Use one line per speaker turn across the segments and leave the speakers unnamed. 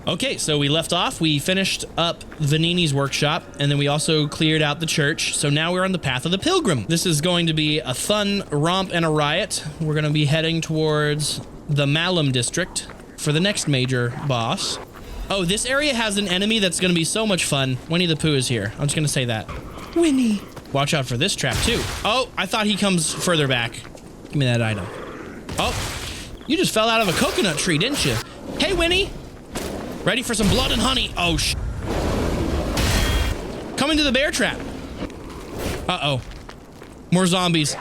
Okay, so we left off. We finished up Vanini's workshop, and then we also cleared out the church. So now we're on the path of the pilgrim. This is going to be a fun romp and a riot. We're going to be heading towards the Malum district for the next major boss. Oh, this area has an enemy that's going to be so much fun. Winnie the Pooh is here. I'm just going to say that. Winnie. Watch out for this trap, too. Oh, I thought he comes further back. Give me that item. Oh, you just fell out of a coconut tree, didn't you? Hey, Winnie. Ready for some blood and honey. Oh, come into the bear trap. Uh-oh. More zombies.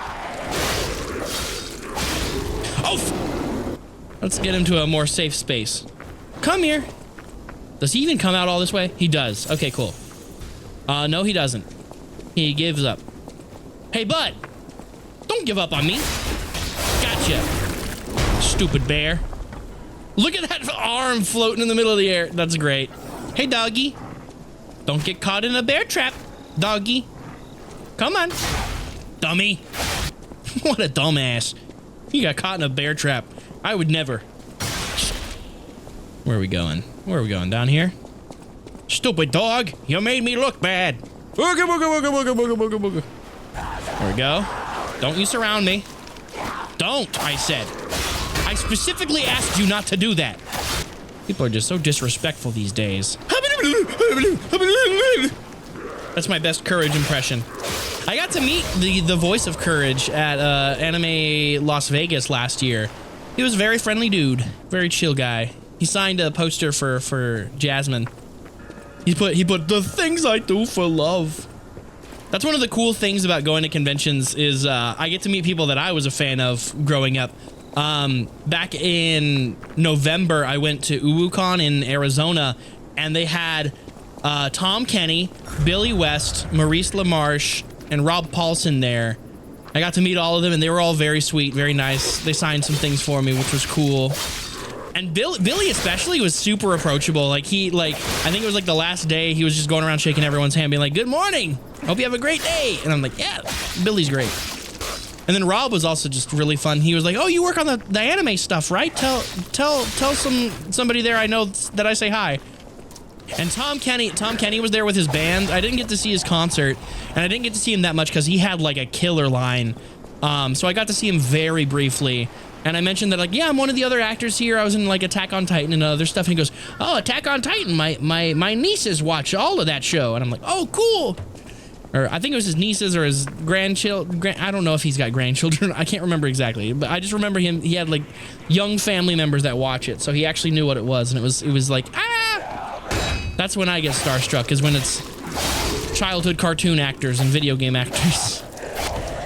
Oh, let's get him to a more safe space. Come here. Does he even come out all this way? He does. Okay, cool. No, he doesn't. He gives up. Hey, bud. Don't give up on me. Gotcha. Stupid bear. Look at that arm floating in the middle of the air. That's great. Hey, doggy. Don't get caught in a bear trap, doggy. Come on. Dummy. What a dumbass. You got caught in a bear trap. I would never. Where are we going? Where are we going? Down here? Stupid dog. You made me look bad. Booga, booga, booga, booga, booga, booga, booga. There we go. Don't you surround me. Don't, I said. I specifically asked you not to do that. People are just so disrespectful these days. That's my best Courage impression. I got to meet the voice of Courage at Anime Las Vegas last year. He was a very friendly dude, very chill guy. He signed a poster for Jasmine. He put the things I do for love. That's one of the cool things about going to conventions is I get to meet people that I was a fan of growing up. Back in November, I went to UwuCon in Arizona, and they had Tom Kenny, Billy West, Maurice LaMarche, and Rob Paulson there. I got to meet all of them, and they were all very sweet, very nice. They signed some things for me, which was cool. And Billy especially was super approachable. Like I think it was like the last day, he was just going around shaking everyone's hand, being like, "Good morning. Hope you have a great day." And I'm like, "Yeah, Billy's great." And then Rob was also just really fun. He was like, "Oh, you work on the anime stuff, right? Tell somebody there I know that I say hi." And Tom Kenny was there with his band. I didn't get to see his concert, and I didn't get to see him that much because he had like a killer line. So I got to see him very briefly. And I mentioned that, like, yeah, I'm one of the other actors here. I was in like Attack on Titan and other stuff. And he goes, "Oh, Attack on Titan. My nieces watch all of that show." And I'm like, "Oh, cool." Or I think it was his nieces or his grandchildren. I don't know if he's got grandchildren. I can't remember exactly, but I just remember he had like young family members that watch it, so he actually knew what it was, and it was like, ah. That's when I get starstruck, is when it's childhood cartoon actors and video game actors.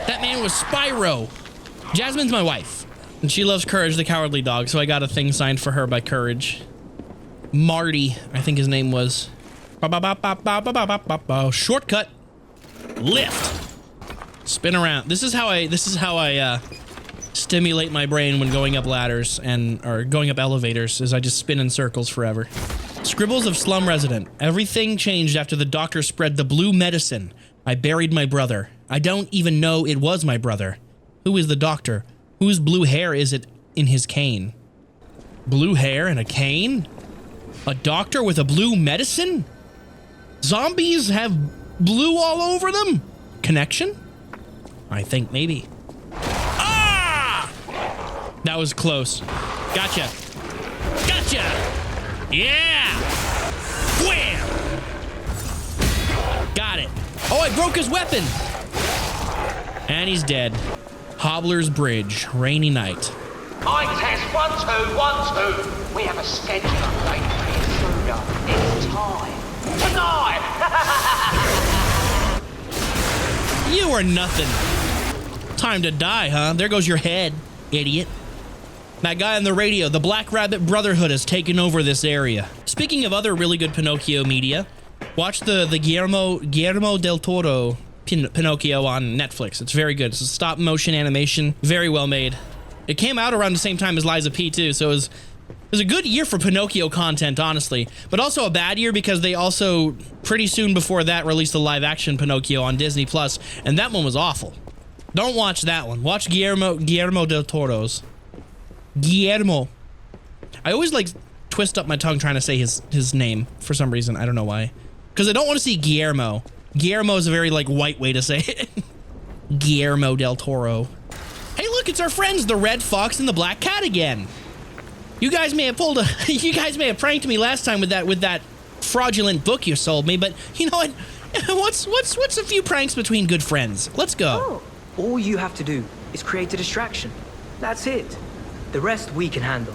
That man was Spyro. Jasmine's my wife, and she loves Courage the Cowardly Dog, so I got a thing signed for her by Courage. Marty, I think his name was. Shortcut. Lift. Spin around. This is how I stimulate my brain when going up ladders or going up elevators, is I just spin in circles forever. Scribbles of Slum Resident. Everything changed after the doctor spread the blue medicine. I buried my brother. I don't even know it was my brother. Who is the doctor? Whose blue hair is it in his cane? Blue hair and a cane? A doctor with a blue medicine? Zombies have blue all over them? Connection? I think maybe. Ah! That was close. Gotcha. Gotcha! Yeah! Wham! Got it. Oh, I broke his weapon! And he's dead. Hobbler's Bridge, rainy night.
I test 1, 2, 1, 2. We have a schedule update for the intruder. It's time. Tonight!
You are nothing. Time to die, huh? There goes your head, idiot. That guy on the radio, the Black Rabbit Brotherhood, has taken over this area. Speaking of other really good Pinocchio media, watch the Guillermo del Toro Pinocchio on Netflix. It's very good. It's a stop motion animation, very well made. It came out around the same time as Liza P too, so it was a good year for Pinocchio content, honestly, but also a bad year because they also pretty soon before that released the live action Pinocchio on Disney Plus, and that one was awful. Don't watch that one. Watch Guillermo del Toro's. Guillermo. I always like twist up my tongue trying to say his name for some reason. I don't know why. Because I don't want to see Guillermo. Guillermo is a very like white way to say it. Guillermo del Toro. Hey, look, it's our friends, the red fox and the black cat again. You guys may have pulled a, you guys may have pranked me last time with that fraudulent book you sold me, but you know what? What's a few pranks between good friends? Let's go.
Oh, all you have to do is create a distraction. That's it. The rest we can handle.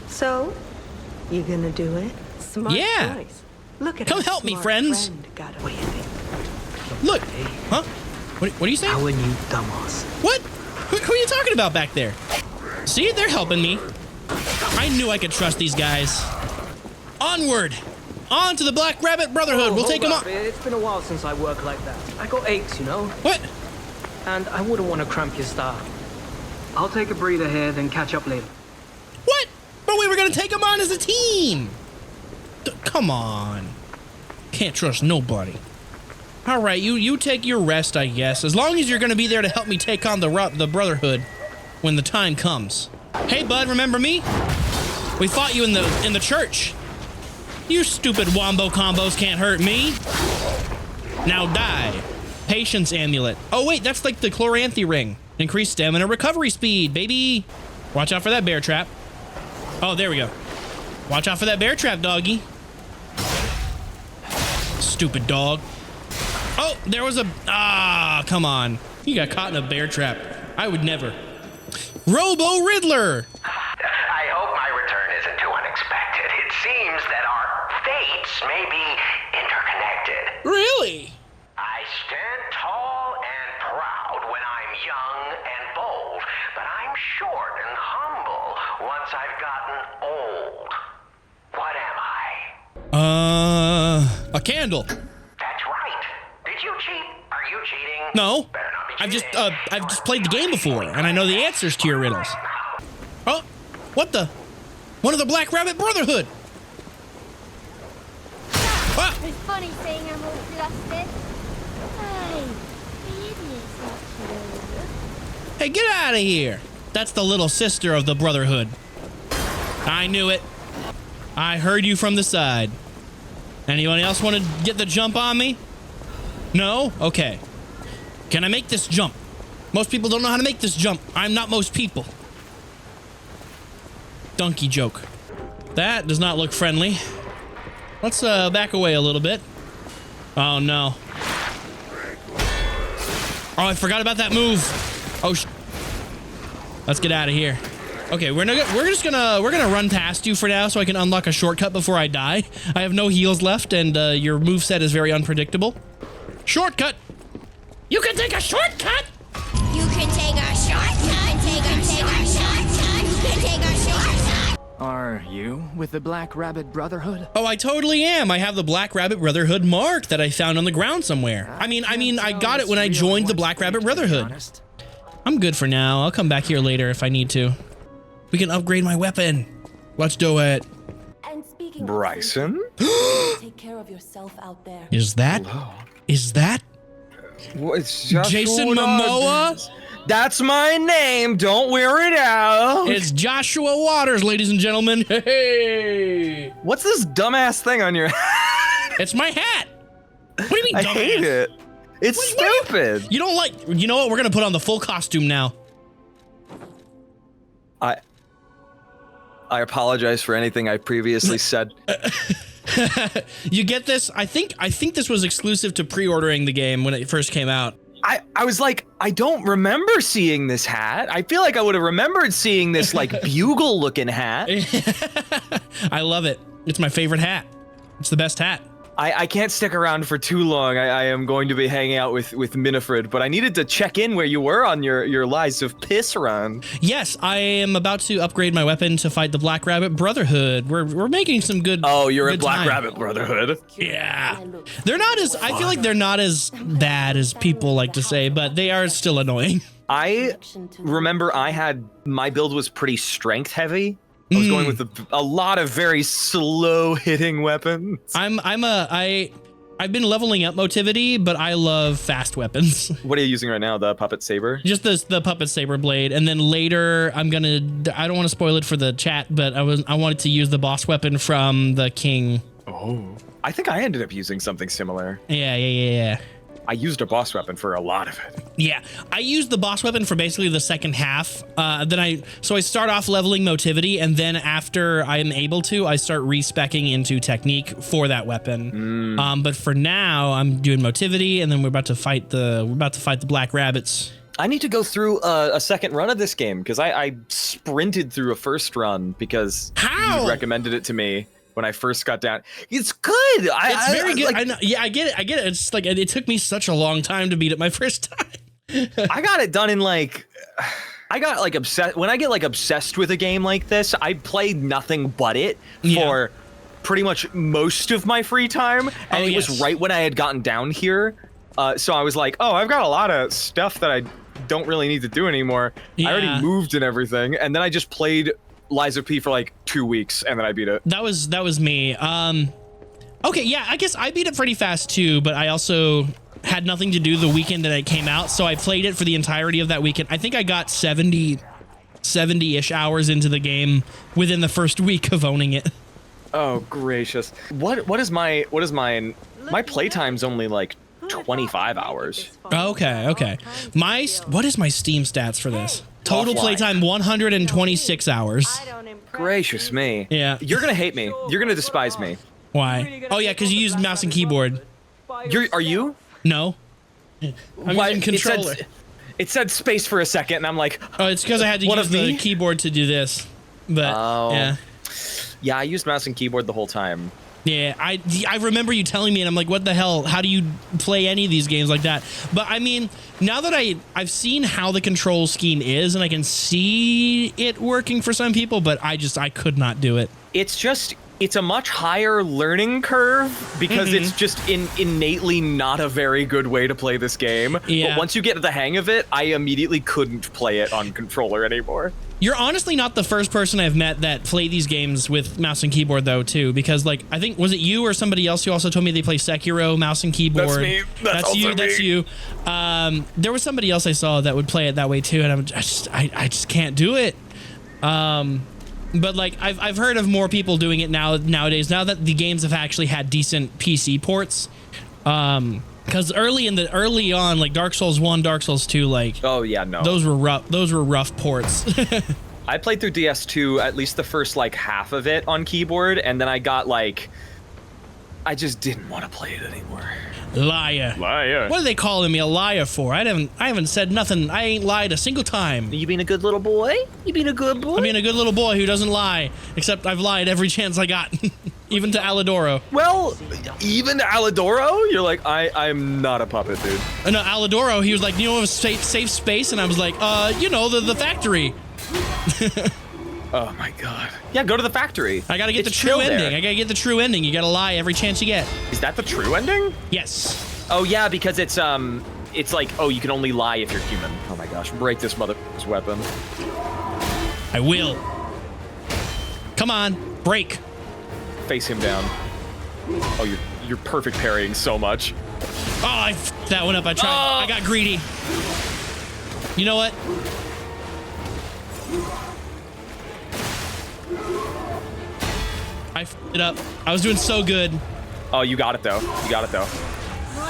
So, you gonna do it? Smart
Yeah.
choice. Look at
Come
our
help me,
smart
friends.
friend got away with
Look. Huh? What are you saying?
Our new dumbass.
What? Who are you talking about back there? See, they're helping me. I knew I could trust these guys. Onward. On to the Black Rabbit Brotherhood. We'll take them
up.
up.
It's been a while since I worked like that. I got aches, you know?
What?
And I wouldn't want to cramp your style. I'll take a breather here, then catch up later.
What? But we were going to take them on as a team. Come on. Can't trust nobody. All right, you take your rest, I guess. As long as you're going to be there to help me take on the Brotherhood when the time comes. Hey, bud, remember me? We fought you in the church. You stupid wombo combos can't hurt me. Now die. Patience amulet. Oh, wait, that's like the Chloranthy ring. Increased stamina recovery speed, baby. Watch out for that bear trap. Oh, there we go. Watch out for that bear trap, doggy. Stupid dog. Oh, there was a... Ah, come on. You got caught in a bear trap. I would never. Robo Riddler.
I hope my return isn't too unexpected. It seems that our fates may be interconnected.
Really?
I stand tall and proud when I'm young and bold, but I'm short and humble once I've gotten old. What am I?
A candle.
That's right. Did you cheat? Are you cheating?
No.
Better not be
I've
cheating.
just played the game before, and I know the answers to your riddles. Oh, what the? One of the Black Rabbit Brotherhood. Ah,
It's funny saying I'm all flustered. Hey, it is not
hey, get out of here. That's the little sister of the Brotherhood. I knew it. I heard you from the side. Anyone else want to get the jump on me? No? Okay. Can I make this jump? Most people don't know how to make this jump. I'm not most people. Donkey joke. That does not look friendly. Let's back away a little bit. Oh no. Oh, I forgot about that move. Oh, let's get out of here. Okay, we're just gonna run past you for now so I can unlock a shortcut before I die. I have no heals left, and your moveset is very unpredictable. Shortcut. You can take a shortcut.
You can take a shortcut. Take a shortcut. You can take a shortcut.
Are you with the Black Rabbit Brotherhood?
Oh, I totally am. I have the Black Rabbit Brotherhood mark that I found on the ground somewhere. I mean, I got it when I joined the Black Rabbit Brotherhood. I'm good for now. I'll come back here later if I need to. We can upgrade my weapon. Let's do it.
And speaking
Bryson?
take care of yourself out there.
Is that? Is that
What, it's Joshua
Jason Momoa?
That's my name. Don't wear it out.
It's Joshua Waters, ladies and gentlemen. Hey,
What's this dumbass thing on your head?
it's my hat. What do you mean?
I
dumbass?
hate it. It's stupid.
You don't like? You know what? We're gonna put on the full costume now.
I apologize for anything I previously said.
You get this? I think this was exclusive to pre-ordering the game when it first came out.
I was like, I don't remember seeing this hat. I feel like I would have remembered seeing this like bugle looking hat.
I love it. It's my favorite hat. It's the best hat.
I can't stick around for too long. I am going to be hanging out with Minifred, but I needed to check in where you were on your Lies of Piss run.
Yes, I am about to upgrade my weapon to fight the Black Rabbit Brotherhood. We're making some good.
Oh, you're
good
at Black
time.
Rabbit Brotherhood.
Yeah, they're not as. I feel like they're not as bad as people like to say, but they are still annoying.
I remember my build was pretty strength heavy. I was going with a lot of very slow hitting weapons.
I've been leveling up Motivity, but I love fast weapons.
What are you using right now? The puppet saber?
Just the puppet saber blade, and then later I don't want to spoil it for the chat, but I wanted to use the boss weapon from the king.
Oh, I think I ended up using something similar.
Yeah.
I used a boss weapon for a lot of it.
Yeah, I used the boss weapon for basically the second half. So I start off leveling Motivity, and then after I am able to, I start respecking into technique for that weapon. But for now, I'm doing Motivity, and then we're about to fight the Black Rabbits.
I need to go through a second run of this game because I sprinted through a first run because you recommended it to me. When I first got down, it's good.
It's very good.
Like,
I know. Yeah, I get it. It's like it took me such a long time to beat it my first time.
I got it done in like, I got like obsessed. When I get like obsessed with a game like this, I played nothing but it for pretty much most of my free time, and it was right when I had gotten down here. So I was like, oh, I've got a lot of stuff that I don't really need to do anymore. I already moved and everything, and then I just played Lies of P for like 2 weeks, and then I beat it.
That was me. Okay, yeah, I guess I beat it pretty fast too, but I also had nothing to do the weekend that it came out, so I played it for the entirety of that weekend. I think I got 70-ish hours into the game within the first week of owning it.
Oh gracious! What is mine? My playtime's only like 25 hours.
Okay. What is my Steam stats for this? Total
Offline.
playtime 126 hours.
Gracious me.
Yeah.
You're gonna hate me. You're gonna despise me.
Why? Oh yeah, because you used mouse and keyboard.
Are you?
No. I'm using controller.
It said space for a second, and I'm like,
oh, it's because I had to use the keyboard to do this. But
yeah, I used mouse and keyboard the whole time.
Yeah, I remember you telling me, and I'm like, what the hell? How do you play any of these games like that? But I mean, now that I've seen how the control scheme is, and I can see it working for some people, but I could not do it.
It's a much higher learning curve because it's just innately not a very good way to play this game.
Yeah.
But once you get the hang of it, I immediately couldn't play it on controller anymore.
You're honestly not the first person I've met that played these games with mouse and keyboard, though, too, because, like, I think, was it you or somebody else who also told me they play Sekiro, mouse and keyboard?
That's me. That's
you. There was somebody else I saw that would play it that way, too, and I just can't do it. But, like, I've heard of more people doing it nowadays, now that the games have actually had decent PC ports. Because early on, like Dark Souls 1, Dark Souls 2, like,
oh yeah, no,
those were rough ports.
I played through DS2 at least the first like half of it on keyboard, and then I got like, I just didn't want to play it anymore.
Liar. What are they calling me a liar for? I haven't said nothing. I ain't lied a single time.
You being a good little boy? You being a good boy?
I'm being a good little boy who doesn't lie, except I've lied every chance I got. Even to Alidoro.
Well, even to Alidoro? You're like, I'm not a puppet, dude.
No, Alidoro, he was like, you know, a safe space? And I was like, the factory.
Oh my god. Yeah, go to the factory.
I gotta get the true ending. I gotta get the true ending. You gotta lie every chance you get.
Is that the true ending?
Yes.
Oh yeah, because it's like, oh, you can only lie if you're human. Oh my gosh, break this mother's weapon.
I will. Come on, break.
Face him down. Oh, you're perfect parrying so much.
Oh, I f***ed that one up. I tried. I got greedy. You know what? I f***ed it up. I was doing so good.
Oh, you got it though.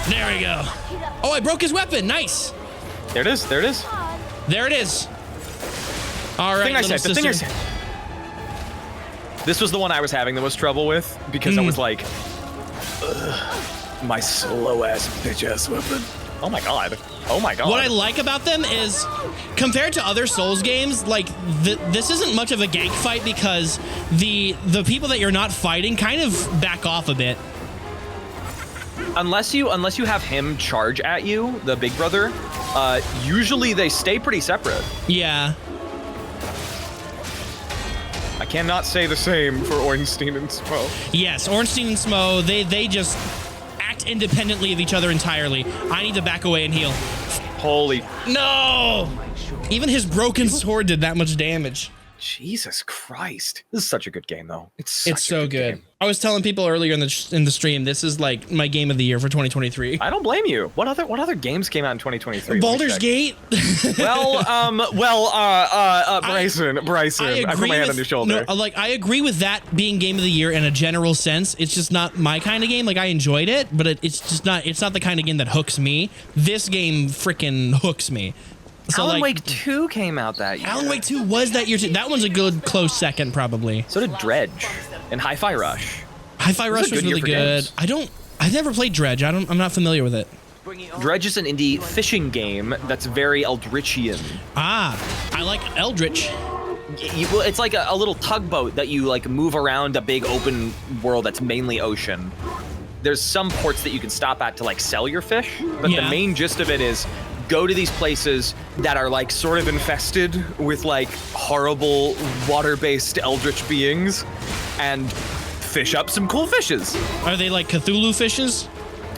There we go. Oh, I broke his weapon. Nice.
There it is.
There it is. All right,
the thing I said. This was the one I was having the most trouble with because I was like, my slow ass bitch ass weapon. Oh my god. What I like about them is, compared to other Souls games, like this isn't much of a gank fight because the people that you're not fighting kind of back off a bit. Unless you have him charge at you, the big brother, usually they stay pretty separate.
Yeah.
I cannot say the same for Ornstein and Smo.
Yes, Ornstein and Smo, they just act independently of each other entirely. I need to back away and heal.
Holy.
No! Even his broken sword did that much damage.
Jesus Christ. This is such a good game, though. It's
so good.
Game.
I was telling people earlier in the stream, this is like my game of the year for 2023.
I don't blame you. What other games came out in 2023?
Baldur's Gate.
Bryson. I put my hand on your shoulder.
No, like I agree with that being game of the year in a general sense. It's just not my kind of game. Like I enjoyed it, but it's just not. It's not the kind of game that hooks me. This game freaking hooks me. So
Alan
like,
Wake 2 came out that year.
Alan Wake 2 was that year too. That one's a good close second probably.
So did Dredge and Hi-Fi Rush.
Hi-Fi Rush was really good. I've never played Dredge. I'm not familiar with it.
Dredge is an indie fishing game that's very Eldritchian.
Ah, I like Eldritch.
Well, it's like a little tugboat that you like move around a big open world that's mainly ocean. There's some ports that you can stop at to like sell your fish, but the main gist of it is go to these places that are like sort of infested with like horrible water-based eldritch beings and fish up some cool fishes.
Are they like Cthulhu fishes?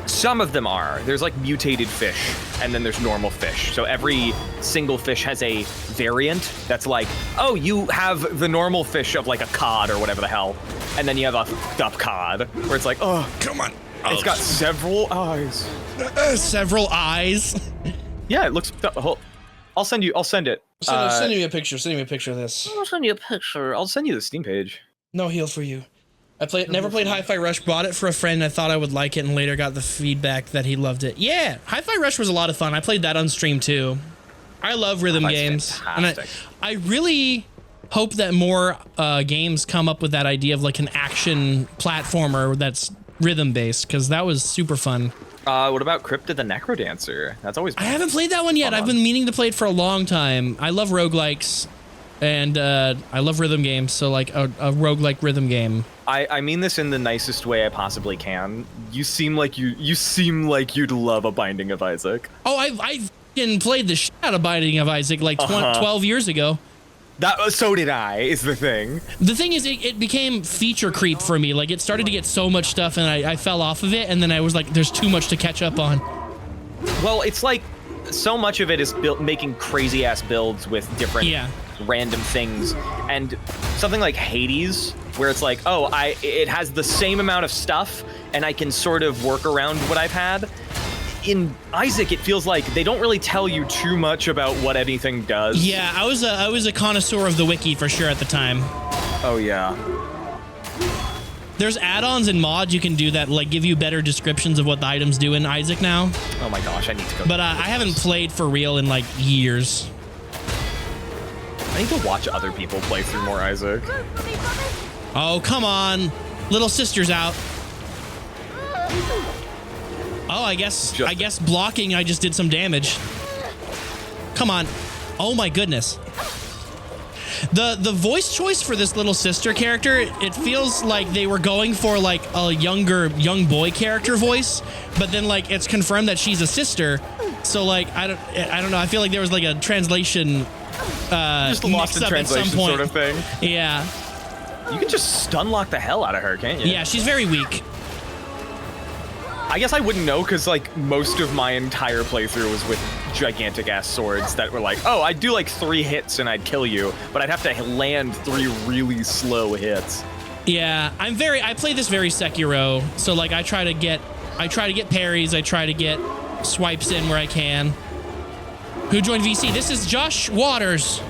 Some of them are. There's like mutated fish, and then there's normal fish. So every single fish has a variant that's like, oh, you have the normal fish of like a cod or whatever the hell, and then you have a fucked up cod, where it's like, oh,
come on.
It's got several eyes.
Several eyes?
Yeah, it looks... I'll send it.
Send me a picture. Send me a picture of this.
I'll send you a picture. I'll send you the Steam page.
No heal for you. Never played Hi-Fi Rush, bought it for a friend. I thought I would like it and later got the feedback that he loved it. Yeah, Hi-Fi Rush was a lot of fun. I played that on stream too. I love rhythm games.
Fantastic.
And I really hope that more games come up with that idea of like an action platformer that's rhythm based, because that was super fun.
What about Cryptid the Necrodancer? That's always been
I haven't played that one yet. I've been meaning to play it for a long time. I love roguelikes and I love rhythm games, so like a roguelike rhythm game.
I mean this in the nicest way I possibly can. You seem like you'd love a Binding of Isaac.
Oh, I played the shit out of Binding of Isaac like 12 years ago.
So did I, is the thing.
The thing is, it became feature creep for me. Like, it started to get so much stuff, and I fell off of it, and then I was like, there's too much to catch up on.
Well, it's like, so much of it is making crazy-ass builds with different random things. And something like Hades, where it's like, oh, it has the same amount of stuff, and I can sort of work around what I've had. In Isaac, it feels like they don't really tell you too much about what anything does.
Yeah, I was a connoisseur of the wiki for sure at the time.
Oh yeah.
There's add-ons and mods you can do that like give you better descriptions of what the items do in Isaac now.
Oh my gosh, I need to go.
But I haven't played for real in like years.
I need to watch other people play through more Isaac.
Oh, come on. Little sister's out. Oh, I guess blocking, I just did some damage. Come on. Oh my goodness. The voice choice for this little sister character, it feels like they were going for like a young boy character voice, but then like it's confirmed that she's a sister. So like I don't know. I feel like there was like a translation
just lost in translation
at some point.
Sort of thing.
Yeah.
You can just stun lock the hell out of her, can't you?
Yeah, she's very weak.
I guess I wouldn't know, because like most of my entire playthrough was with gigantic ass swords that were like, oh, I'd do like 3 hits and I'd kill you, but I'd have to land 3 really slow hits.
Yeah, I play this very Sekiro, so like I try to get parries, I try to get swipes in where I can. Who joined VC? This is Josh Waters.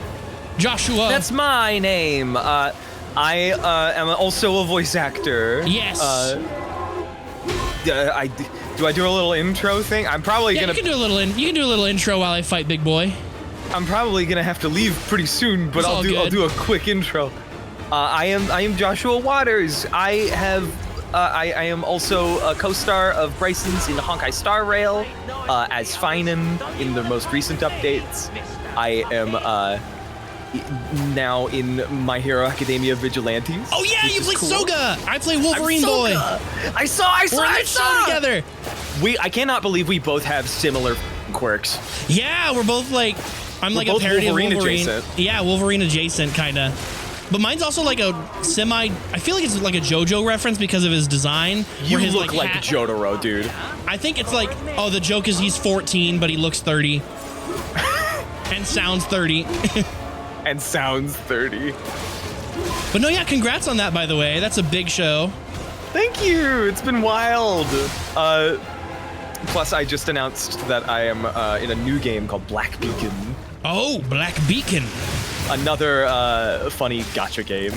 Joshua.
That's my name. I am also a voice actor.
Yes.
Do I do a little intro thing? I'm probably gonna.
You can do a little intro while I fight Big Boy.
I'm probably gonna have to leave pretty soon, but I'll do a quick intro. I am Joshua Waters. I am also a co-star of Bryson's in Honkai Star Rail as Feynman in the most recent updates. I am now in My Hero Academia Vigilantes.
Oh yeah, you play cool. Soga. I play Wolverine Boy.
I saw
together.
I cannot believe we both have similar quirks.
Yeah, we're both like I'm like a parody of Wolverine. Adjacent. Yeah, Wolverine adjacent kinda. But mine's also like a I feel like it's like a JoJo reference because of his design.
You his, look like Jotaro, dude.
I think it's like, oh, the joke is he's 14, but he looks 30. And sounds 30.
And sounds 30.
But no, yeah, congrats on that, by the way. That's a big show.
Thank you. It's been wild. Plus, I just announced that I am in a new game called Black Beacon.
Oh, Black Beacon.
Another funny gacha game.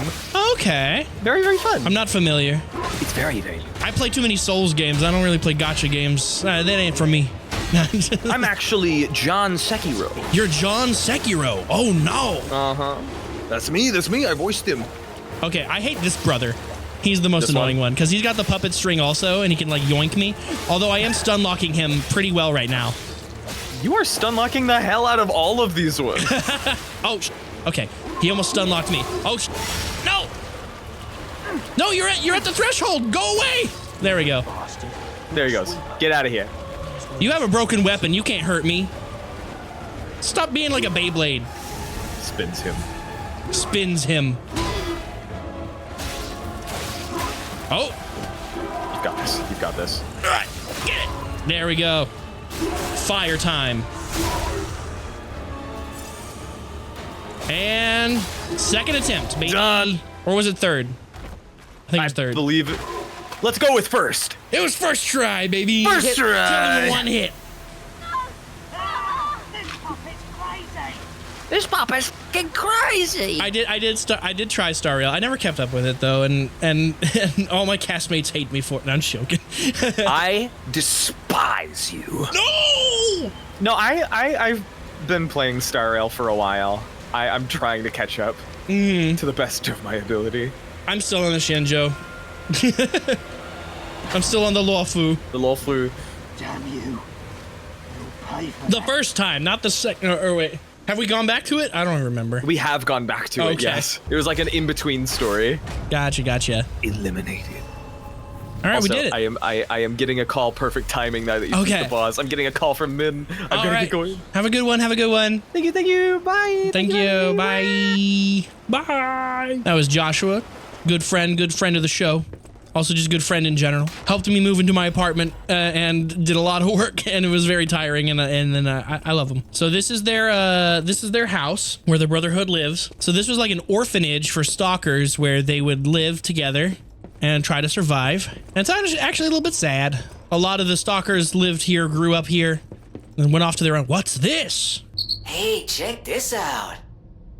Okay.
Very, very fun.
I'm not familiar.
It's very, very.
I play too many Souls games. I don't really play gacha games. That ain't for me.
I'm actually John Sekiro.
You're John Sekiro. Oh, no.
Uh-huh. That's me. I voiced him.
Okay, I hate this brother. He's the most
This
annoying
one?
one because he's got the puppet string also, and he can like yoink me. Although I am stun locking him pretty well right now.
You are stun locking the hell out of all of these ones.
Oh, okay. He almost stun locked me. Oh, no! No, you're at the threshold. Go away. There we go.
There he goes. Get out of here.
You have a broken weapon. You can't hurt me. Stop being like a Beyblade.
Spins him.
Spins him. Oh.
You've got this. You've got this.
All right, get it. There we go. Fire time. And second attempt, baby.
Done.
Or was it third? I think it was third.
Believe it. Let's go with first.
It was first try, baby.
First try.
Kill him in one hit.
This puppet's fucking crazy.
I did try Star Rail. I never kept up with it though, and all my castmates hate me for it. No, I'm joking.
I despise you.
No.
No, I've been playing Star Rail for a while. I'm trying to catch up to the best of my ability.
I'm still on the Shinjo. I'm still on the Luofu.
The Luofu.
Damn you. You'll pay for
The first time, not the second. Or wait, have we gone back to it? I don't remember.
We have gone back to it,
Okay.
yes. It was like an in-between story.
Gotcha.
Eliminated.
All right,
Also,
we did it.
I am getting a call. Perfect timing now that you beat the boss. I'm getting a call from Min. I'm
All
gonna
right.
get going.
Have a good one.
Thank you. Bye.
Thank you. Bye. Bye. That was Joshua. Good friend of the show. Also just good friend in general. Helped me move into my apartment and did a lot of work, and it was very tiring, and then I love them. So this is their house where the Brotherhood lives. So this was like an orphanage for stalkers where they would live together and try to survive. And it's actually a little bit sad. A lot of the stalkers lived here, grew up here, and went off to their own. What's this?
Hey, check this out.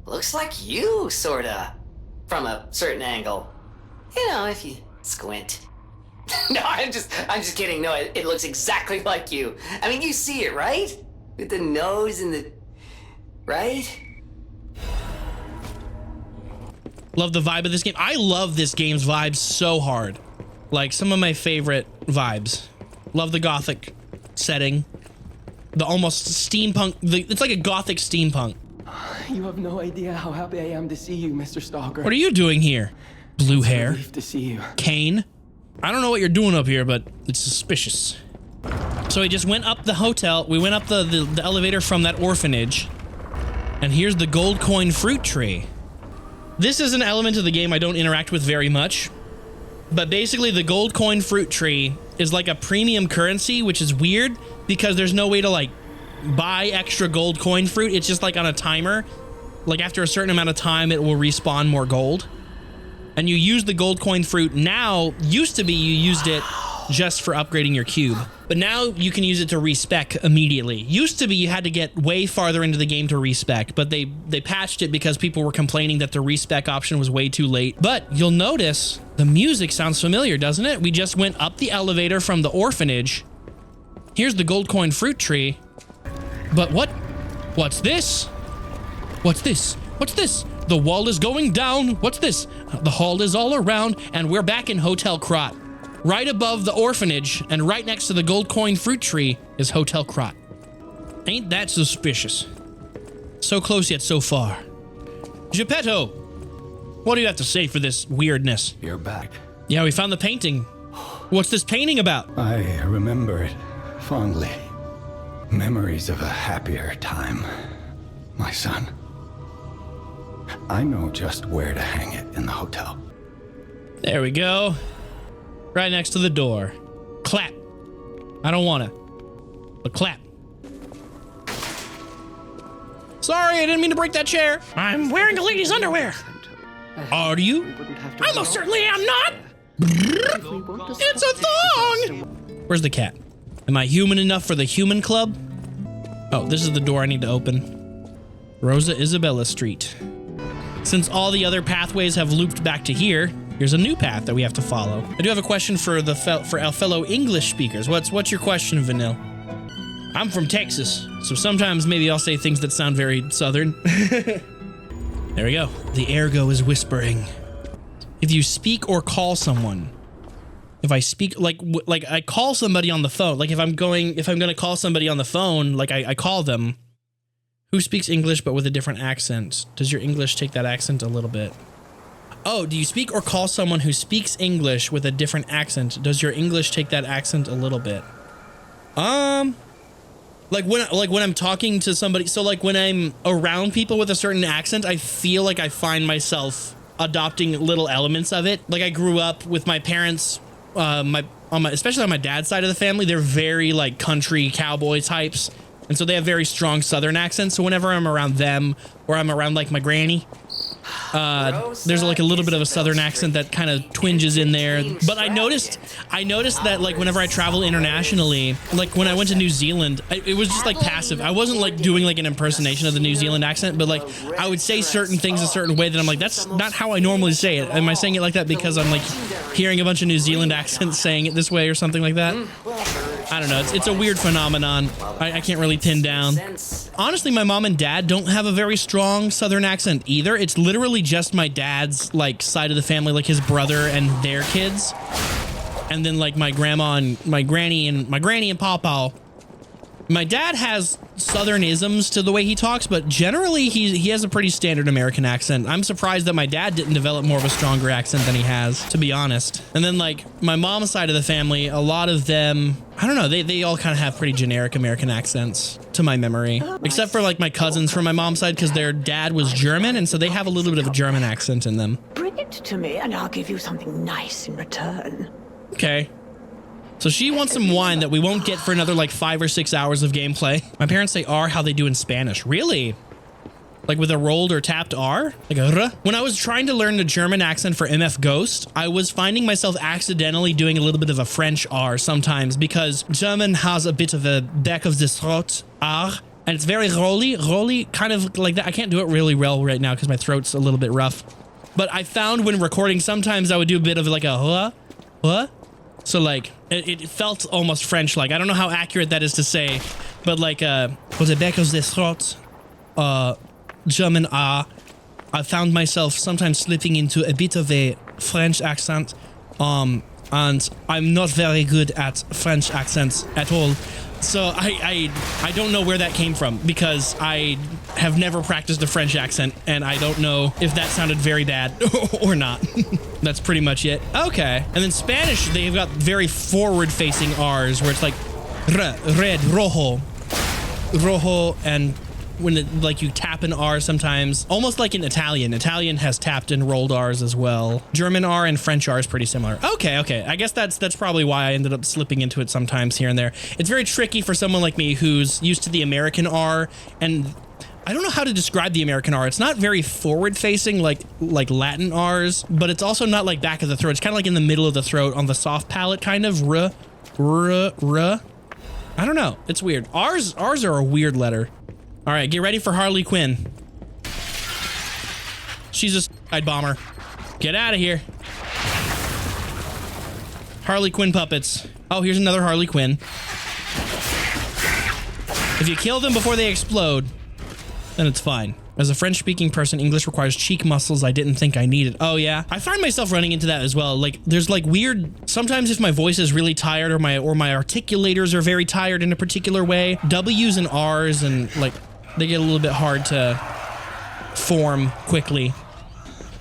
Looks like you, sorta. From a certain angle. You know, if you squint. No, I'm just kidding. No, it looks exactly like you. I mean, you see it, right? With the nose and the... Right?
Love the vibe of this game. I love this game's vibes so hard. Like, some of my favorite vibes. Love the gothic setting. The almost steampunk... it's like a gothic steampunk.
You have no idea how happy I am to see you, Mr. Stalker.
What are you doing here? Blue hair.
Relief to see you.
Kane. I don't know what you're doing up here, but it's suspicious. So we just went up the hotel. We went up the elevator from that orphanage. And here's the gold coin fruit tree. This is an element of the game I don't interact with very much. But basically the gold coin fruit tree is like a premium currency, which is weird because there's no way to like buy extra gold coin fruit. It's just like on a timer. Like after a certain amount of time, it will respawn more gold. And you use the gold coin fruit now. Used to be you used it just for upgrading your cube, but now you can use it to respec immediately. Used to be you had to get way farther into the game to respec, but they patched it because people were complaining that the respec option was way too late. But you'll notice the music sounds familiar, doesn't it? We just went up the elevator from the orphanage. Here's the gold coin fruit tree. But what's this? What's this? What's this? The wall is going down. What's this? The hall is all around, and we're back in Hotel Krat. Right above the orphanage, and right next to the gold coin fruit tree is Hotel Krat. Ain't that suspicious? So close yet so far. Geppetto, what do you have to say for this weirdness?
You're back.
Yeah, we found the painting. What's this painting about?
I remember it fondly. Memories of a happier time, my son. I know just where to hang it in the hotel.
There we go. Right next to the door. Clap. I don't want to, but clap. Sorry, I didn't mean to break that chair. I'm wearing a lady's underwear. Are you? I most certainly am not. It's a thong! Where's the cat? Am I human enough for the human club? Oh, this is the door I need to open. Rosa Isabella Street. Since all the other pathways have looped back to here, here's a new path that we have to follow. I do have a question for our fellow English speakers. What's your question, Vanille? I'm from Texas, so sometimes maybe I'll say things that sound very southern. There we go. The ergo is whispering. If you speak or call someone, if I speak, like I call somebody on the phone, like if I'm gonna call somebody on the phone, like I call them, who speaks English but with a different accent? Does your English take that accent a little bit? Oh, do you speak or call someone who speaks English with a different accent? Does your English take that accent a little bit? Like when I'm talking to somebody, so like when I'm around people with a certain accent, I feel like I find myself adopting little elements of it. Like I grew up with my parents, especially on my dad's side of the family, they're very like country cowboy types. And so they have very strong southern accents. So whenever I'm around them or I'm around like my granny, there's like a little bit of a southern accent that kind of twinges in there. But I noticed that like whenever I travel internationally, like when I went to New Zealand, it was just like passive. I wasn't like doing like an impersonation of the New Zealand accent, but like I would say certain things a certain way that I'm like, that's not how I normally say it. Am I saying it like that because I'm like hearing a bunch of New Zealand accents saying it this way or something like that? I don't know. It's a weird phenomenon. I can't really pin down. Honestly, my mom and dad don't have a very strong southern accent either. It's literally just my dad's like side of the family, like his brother and their kids. And then like my grandma and my granny and pawpaw. My dad has southernisms to the way he talks, but generally he has a pretty standard American accent. I'm surprised that my dad didn't develop more of a stronger accent than he has, to be honest. And then like my mom's side of the family, a lot of them, I don't know, they all kind of have pretty generic American accents to my memory, except for like my cousins from my mom's side, because their dad was German, and so they have a little bit of a German accent in them.
Bring it to me and I'll give you something nice in return.
Okay. So she wants some wine that we won't get for another like 5 or 6 hours of gameplay. My parents say R how they do in Spanish. Really? Like with a rolled or tapped R? Like a R? When I was trying to learn the German accent for MF Ghost, I was finding myself accidentally doing a little bit of a French R sometimes because German has a bit of a back of the throat R. And it's very rolly, kind of like that. I can't do it really well right now because my throat's a little bit rough. But I found when recording, sometimes I would do a bit of like a huh? So like it felt almost French-like. I don't know how accurate that is to say, but like was it back of the throat, German R. I found myself sometimes slipping into a bit of a French accent, and I'm not very good at French accents at all. So I don't know where that came from because I have never practiced a French accent and I don't know if that sounded very bad or not. That's pretty much it. Okay. And then Spanish, they've got very forward-facing R's where it's like red, rojo, and when it, like you tap an R sometimes, almost like in Italian. Italian has tapped and rolled R's as well. German R and French R is pretty similar. Okay. I guess that's probably why I ended up slipping into it sometimes here and there. It's very tricky for someone like me who's used to the American R, and I don't know how to describe the American R. It's not very forward-facing like Latin R's, but it's also not like back of the throat. It's kind of like in the middle of the throat on the soft palate, kind of. R. I don't know. It's weird. R's are a weird letter. All right, get ready for Harley Quinn. She's a suicide bomber. Get out of here. Harley Quinn puppets. Oh, here's another Harley Quinn. If you kill them before they explode, then it's fine. As a French-speaking person, English requires cheek muscles I didn't think I needed. Oh, yeah. I find myself running into that as well. Like, there's like weird... Sometimes if my voice is really tired or my articulators are very tired in a particular way, W's and R's and like... they get a little bit hard to form quickly.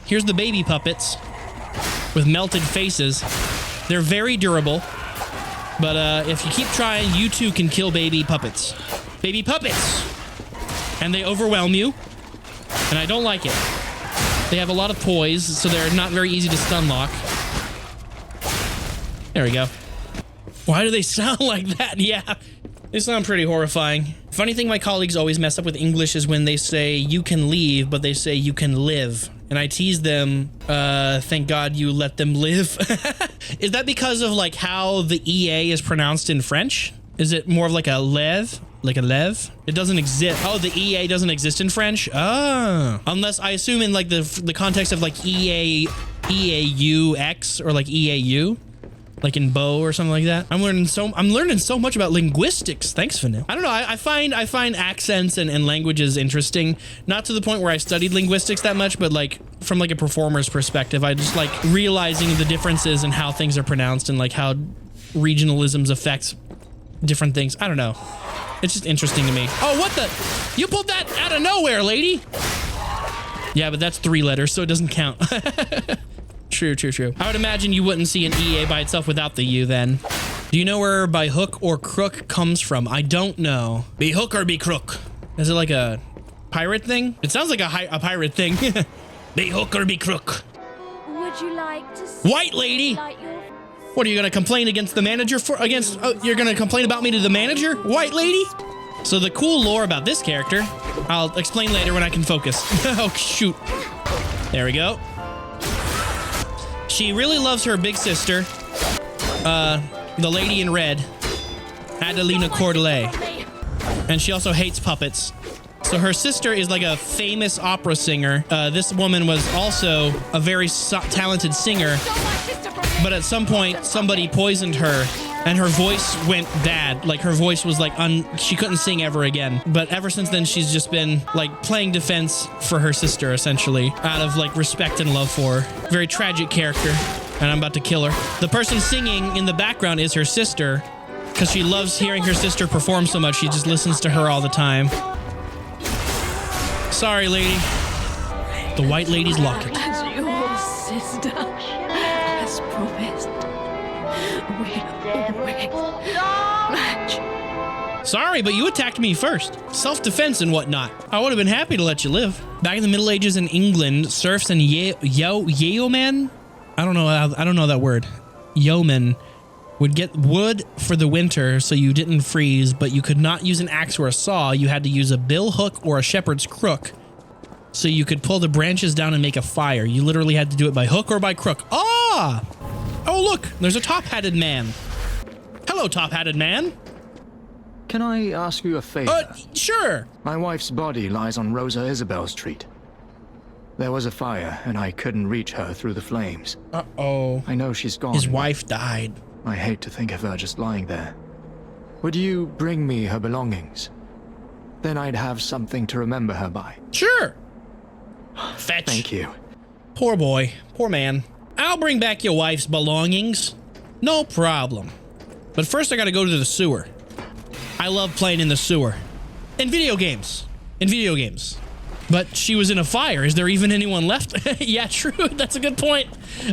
Here's the baby puppets with melted faces. They're very durable, but if you keep trying, you too can kill baby puppets. Baby puppets! And they overwhelm you, and I don't like it. They have a lot of poise, so they're not very easy to stun lock. There we go. Why do they sound like that? Yeah. They sound pretty horrifying. Funny thing my colleagues always mess up with English is when they say you can leave, but they say you can live. And I tease them, thank God you let them live. Is that because of like how the EA is pronounced in French? Is it more of like a lev? Like a lev? It doesn't exist. Oh, the EA doesn't exist in French? Oh. Unless I assume in like the context of like EAUX or like EAU. Like in Bo or something like that. I'm learning so much about linguistics. Thanks, Fanu. I don't know. I find accents and languages interesting. Not to the point where I studied linguistics that much, but like from like a performer's perspective, I just like realizing the differences in how things are pronounced and like how regionalisms affect different things. I don't know. It's just interesting to me. Oh, what the? You pulled that out of nowhere, lady. Yeah, but that's 3 letters, so it doesn't count. True. I would imagine you wouldn't see an EA by itself without the U then. Do you know where by hook or crook comes from? I don't know. Be hook or be crook? Is it like a pirate thing? It sounds like a pirate thing. Be hook or be crook?
Would you like to
White lady! What, are you gonna complain against the manager you're gonna complain about me to the manager? White lady? So the cool lore about this character, I'll explain later when I can focus. Oh, shoot. There we go. She really loves her big sister, the lady in red, Adelina Cordelet. And she also hates puppets. So her sister is like a famous opera singer. This woman was also a very talented singer. But at some point, somebody poisoned her and her voice went bad. Like her voice was like, she couldn't sing ever again. But ever since then, she's just been like playing defense for her sister, essentially, out of like respect and love for her. Very tragic character. And I'm about to kill her. The person singing in the background is her sister because she loves hearing her sister perform so much. She just listens to her all the time. Sorry, lady. The white lady's locket.
As your sister has promised, we'll always match.
Sorry, but you attacked me first. Self-defense and whatnot. I would have been happy to let you live. Back in the Middle Ages in England, serfs and yeomen, I don't know that word. Yeomen would get wood for the winter so you didn't freeze, but you could not use an axe or a saw. You had to use a bill hook or a shepherd's crook so you could pull the branches down and make a fire. You literally had to do it by hook or by crook. Ah! Oh, look, there's a top-hatted man. Hello, top-hatted man.
Can I ask you a favor?
Sure.
My wife's body lies on Rosa Isabel Street. There was a fire, and I couldn't reach her through the flames.
Uh-oh.
I know she's gone.
His wife died.
I hate to think of her just lying there. Would you bring me her belongings? Then I'd have something to remember her by.
Sure. Fetch.
Thank you.
Poor boy. Poor man. I'll bring back your wife's belongings. No problem. But first I gotta go to the sewer. I love playing in the sewer. In video games. But she was in a fire. Is there even anyone left? Yeah, true. That's a good point.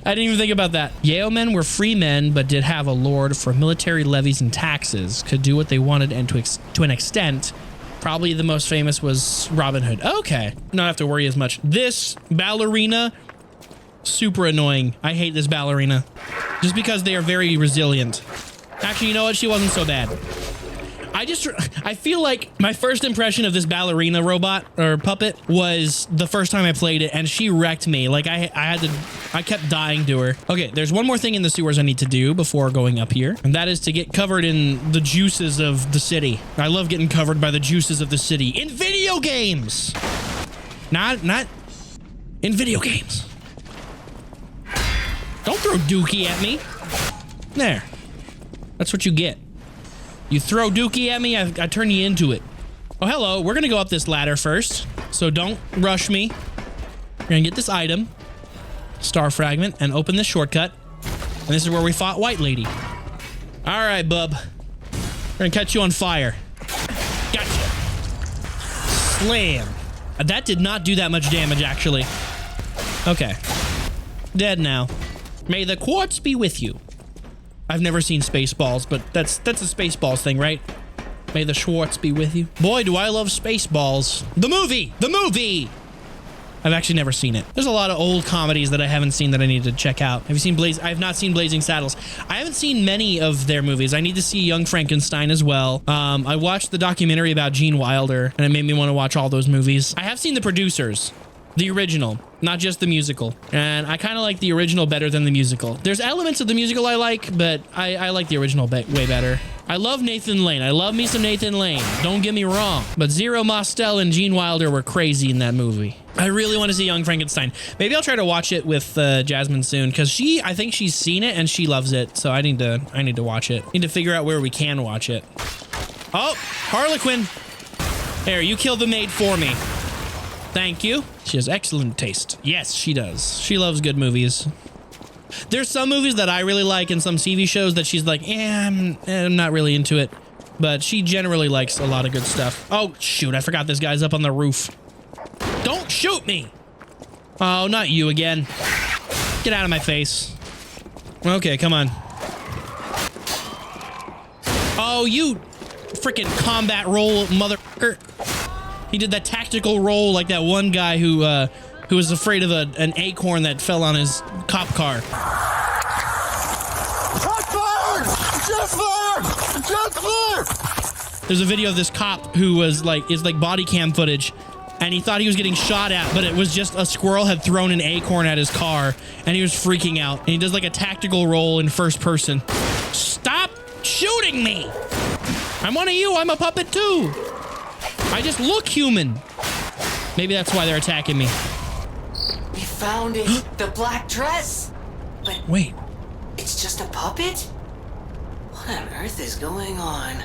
I didn't even think about that. Yeomen were free men, but did have a lord for military levies and taxes. Could do what they wanted, and to an extent, probably the most famous was Robin Hood. Okay. Not have to worry as much. This ballerina, super annoying. I hate this ballerina. Just because they are very resilient. Actually, you know what? She wasn't so bad. I feel like my first impression of this ballerina robot or puppet was the first time I played it, and she wrecked me. Like I kept dying to her. Okay, there's one more thing in the sewers I need to do before going up here, and that is to get covered in the juices of the city. I love getting covered by the juices of the city in video games. Not in video games. Don't throw dookie at me. There. That's what you get. You throw dookie at me, I turn you into it. Oh, hello. We're going to go up this ladder first, so don't rush me. We're going to get this item, star fragment, and open this shortcut. And this is where we fought White Lady. All right, bub. We're going to catch you on fire. Gotcha. Slam. That did not do that much damage, actually. Okay. Dead now. May the quartz be with you. I've never seen Spaceballs, but that's a Spaceballs thing, right? May the Schwartz be with you. Boy, do I love Spaceballs. The movie! I've actually never seen it. There's a lot of old comedies that I haven't seen that I need to check out. Have you seen I've not seen Blazing Saddles. I haven't seen many of their movies. I need to see Young Frankenstein as well. I watched the documentary about Gene Wilder, and it made me want to watch all those movies. I have seen The Producers, the original, not just the musical. And I kind of like the original better than the musical. There's elements of the musical I like, but I like the original way better. I love Nathan Lane. I love me some Nathan Lane. Don't get me wrong. But Zero Mostel and Gene Wilder were crazy in that movie. I really want to see Young Frankenstein. Maybe I'll try to watch it with Jasmine soon, because I think she's seen it and she loves it. So I need to watch it. Need to figure out where we can watch it. Oh, Harlequin. There, you kill the maid for me. Thank you. She has excellent taste. Yes, she does. She loves good movies. There's some movies that I really like and some TV shows that she's like, I'm not really into it. But she generally likes a lot of good stuff. Oh, shoot. I forgot this guy's up on the roof. Don't shoot me. Oh, not you again. Get out of my face. Okay, come on. Oh, you freaking combat roll motherfucker. He did that tactical roll like that one guy who was afraid of an acorn that fell on his cop car. There's a video of this cop who was like, it's like body cam footage, and he thought he was getting shot at, but it was just a squirrel had thrown an acorn at his car, and he was freaking out. And he does like a tactical roll in first person. Stop shooting me! I'm one of you. I'm a puppet too. I just look human. Maybe that's why they're attacking me.
We found it. The black dress. But
wait.
It's just a puppet? What on earth is going on?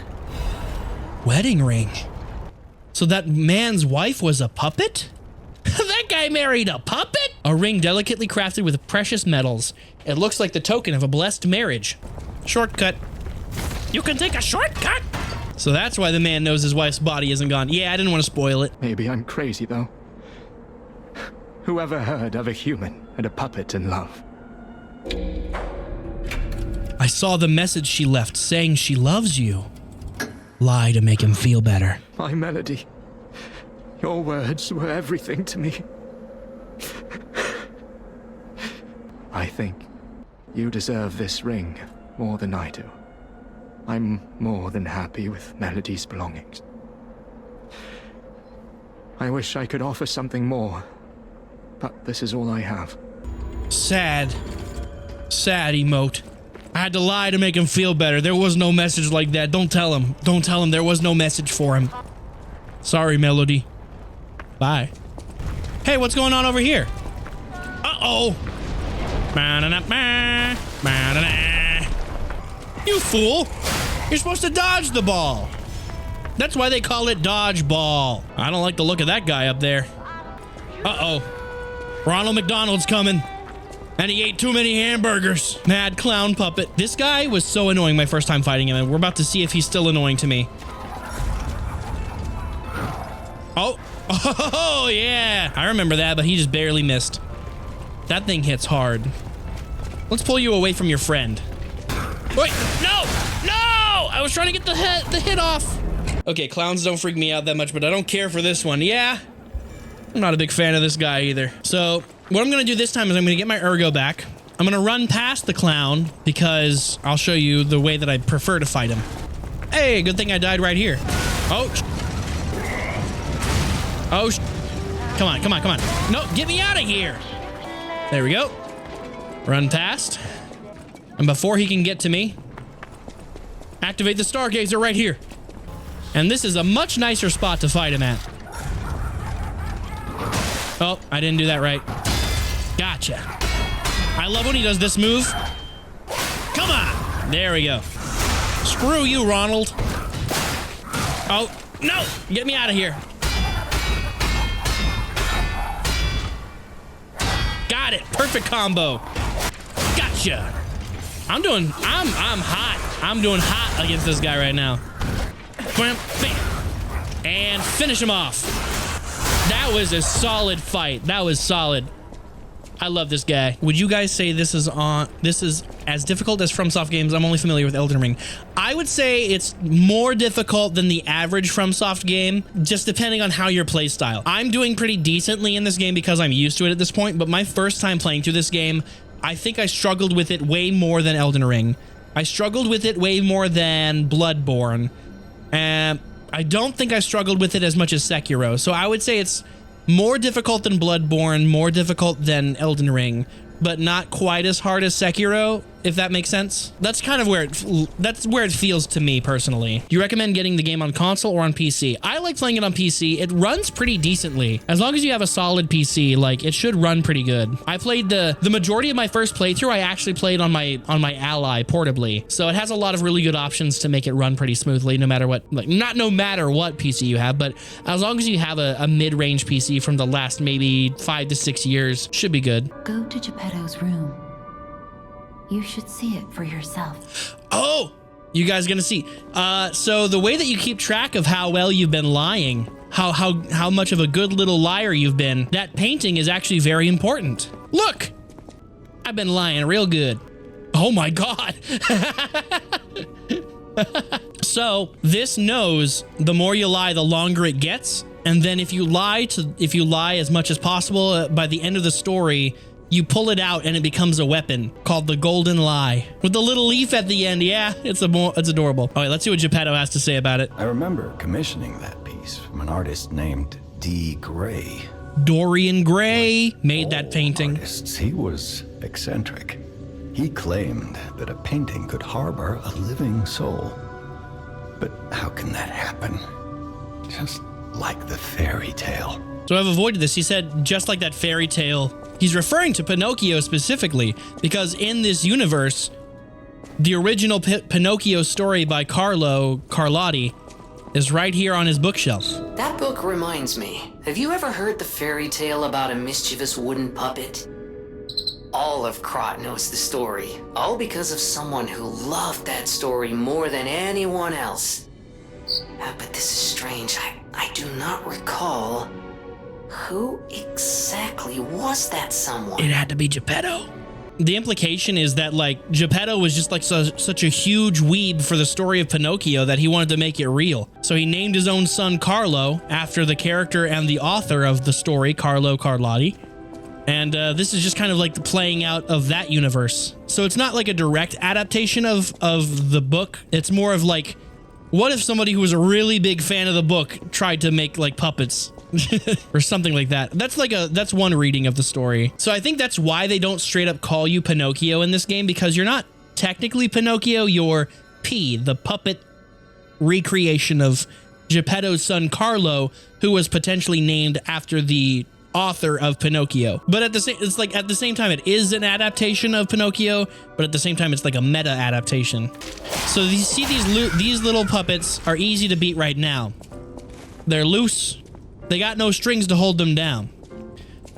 Wedding ring. So that man's wife was a puppet? That guy married a puppet? A ring delicately crafted with precious metals. It looks like the token of a blessed marriage. Shortcut. You can take a shortcut. So that's why the man knows his wife's body isn't gone. Yeah, I didn't want to spoil it.
Maybe I'm crazy, though. Whoever heard of a human and a puppet in love?
I saw the message she left saying she loves you. Lie to make him feel better.
My Melody. Your words were everything to me. I think you deserve this ring more than I do. I'm more than happy with Melody's belongings. I wish I could offer something more, but this is all I have.
Sad. Sad emote. I had to lie to make him feel better. There was no message like that. Don't tell him. Don't tell him there was no message for him. Sorry, Melody. Bye. Hey, what's going on over here? Uh-oh. You fool. You're supposed to dodge the ball. That's why they call it dodgeball. I don't like the look of that guy up there. Uh-oh. Ronald McDonald's coming. And he ate too many hamburgers. Mad clown puppet. This guy was so annoying my first time fighting him, and we're about to see if he's still annoying to me. Oh, yeah. I remember that, but he just barely missed. That thing hits hard. Let's pull you away from your friend. Wait, no! I was trying to get the hit off. Okay, clowns don't freak me out that much, but I don't care for this one. Yeah. I'm not a big fan of this guy either. So what I'm going to do this time is I'm going to get my ergo back. I'm going to run past the clown because I'll show you the way that I prefer to fight him. Hey, good thing I died right here. Oh, come on. No, get me out of here. There we go. Run past. And before he can get to me, activate the Stargazer right here. And this is a much nicer spot to fight him at. Oh, I didn't do that right. Gotcha. I love when he does this move. Come on. There we go. Screw you, Ronald. Oh, no. Get me out of here. Got it. Perfect combo. Gotcha. I'm hot. I'm doing hot against this guy right now. Bam, bam. And finish him off. That was a solid fight. That was solid. I love this guy. Would you guys say this is as difficult as FromSoft games. I'm only familiar with Elden Ring. I would say it's more difficult than the average FromSoft game, just depending on how your play style. I'm doing pretty decently in this game because I'm used to it at this point, but my first time playing through this game, I think I struggled with it way more than Elden Ring. I struggled with it way more than Bloodborne. And I don't think I struggled with it as much as Sekiro. So I would say it's more difficult than Bloodborne, more difficult than Elden Ring, but not quite as hard as Sekiro, if that makes sense. That's kind of where it feels to me personally. Do you recommend getting the game on console or on PC? I like playing it on PC. It runs pretty decently. As long as you have a solid PC, like it should run pretty good. I played the majority of my first playthrough, I actually played on my Ally portably. So it has a lot of really good options to make it run pretty smoothly, no matter what, like not no matter what PC you have, but as long as you have a mid-range PC from the last maybe 5 to 6 years, should be good.
Go to Geppetto's room. You should see it for yourself.
Oh, you guys gonna see. So the way that you keep track of how well you've been lying, how much of a good little liar you've been, that painting is actually very important. Look, I've been lying real good. Oh my God. So this knows the more you lie, the longer it gets. And then if you lie as much as possible, by the end of the story, you pull it out and it becomes a weapon called the Golden Lie with the little leaf at the end. Yeah, it's adorable. All right, let's see what Geppetto has to say about it.
I remember commissioning that piece from an artist named D. Gray.
Dorian Gray made that painting.
He was eccentric. He claimed that a painting could harbor a living soul. But how can that happen? Just like the fairy tale.
So I've avoided this. He said, just like that fairy tale. He's referring to Pinocchio specifically because in this universe, the original Pinocchio story by Carlo Carlotti is right here on his bookshelf.
That book reminds me. Have you ever heard the fairy tale about a mischievous wooden puppet? All of Krat knows the story, all because of someone who loved that story more than anyone else. But this is strange. I do not recall. Who exactly was that someone?
It had to be Geppetto. The implication is that like Geppetto was just like such a huge weeb for the story of Pinocchio that he wanted to make it real. So he named his own son Carlo after the character and the author of the story, Carlo Carlotti. And this is just kind of like the playing out of that universe. So it's not like a direct adaptation of the book. It's more of like, what if somebody who was a really big fan of the book tried to make like puppets or something like that? That's one reading of the story. So I think that's why they don't straight up call you Pinocchio in this game, because you're not technically Pinocchio, you're P, the puppet recreation of Geppetto's son Carlo, who was potentially named after the author of Pinocchio. But at the same time it is an adaptation of Pinocchio, but at the same time it's like a meta adaptation. So you see these little puppets are easy to beat right now. They're loose. They got no strings to hold them down.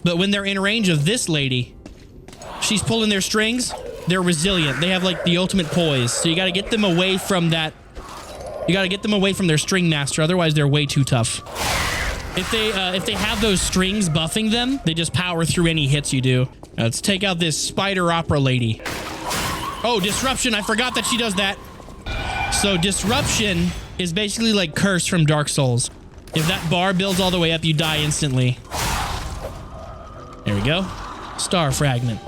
But when they're in range of this lady, she's pulling their strings, they're resilient. They have like the ultimate poise. So you got to get them away from that. You got to get them away from their string master. Otherwise they're way too tough. If they have those strings buffing them, they just power through any hits you do. Now let's take out this spider opera lady. Oh, disruption. I forgot that she does that. So disruption is basically like curse from Dark Souls. If that bar builds all the way up, you die instantly. There we go. Star fragment.